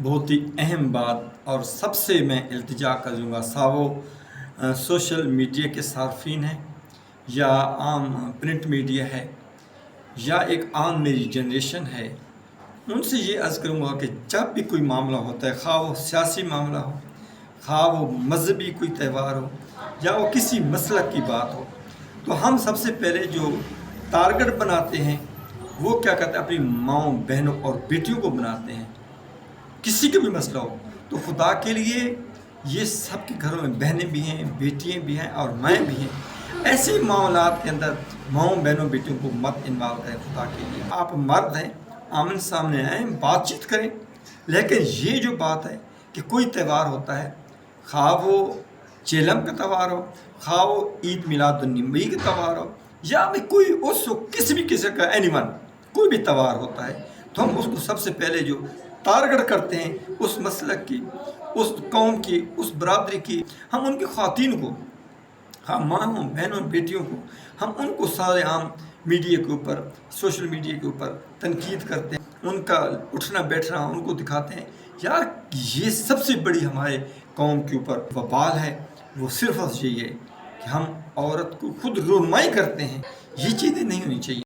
बहुत ही अहम बात और सबसे मैं इल्तिजा करूँगा वो सोशल मीडिया के सार्फिन हैं या आम प्रिंट मीडिया है या एक आम मेरी जनरेशन है, उनसे ये अर्ज़ करूँगा कि जब भी कोई मामला होता है, ख़्वाह वो सियासी मामला हो, ख़्वाह वो मज़हबी कोई त्यौहार हो या वो किसी मसलक की बात हो, तो हम सबसे पहले जो टारगेट बनाते हैं वो क्या कहते हैं, अपनी माँओं, बहनों और बेटियों को बनाते हैं। किसी का भी मसला हो तो खुदा के लिए ये सब के घरों में बहनें भी हैं, बेटियां भी हैं और माएँ भी हैं। ऐसे मामलात के अंदर माँओं, बहनों, बेटियों को मत इन्वॉल्व करें। खुदा के लिए आप मर्द हैं, आमने सामने आएँ, बातचीत करें। लेकिन ये जो बात है कि कोई त्यौहार होता है, खा वो चेलम का त्यौहार हो, खा वो ईद मिलादुन्नबी का त्यौहार हो या भी कोई उस किसी भी किस्म का एनिमल कोई भी त्यौहार होता है, तो हम उसको सबसे पहले जो टारगेट करते हैं उस मसलक की, उस कौम की, उस बरादरी की, हम उनकी ख़वातीन को, हम माँओं, बहनों, बेटियों को, हम उनको सारे आम मीडिया के ऊपर, सोशल मीडिया के ऊपर तनकीद करते हैं, उनका उठना बैठना उनको दिखाते हैं। यार ये सबसे बड़ी हमारे कौम के ऊपर वबाल है। वो सिर्फ यही है कि हम औरत को खुद रुनमाई करते हैं। ये चीज़ें नहीं होनी चाहिए।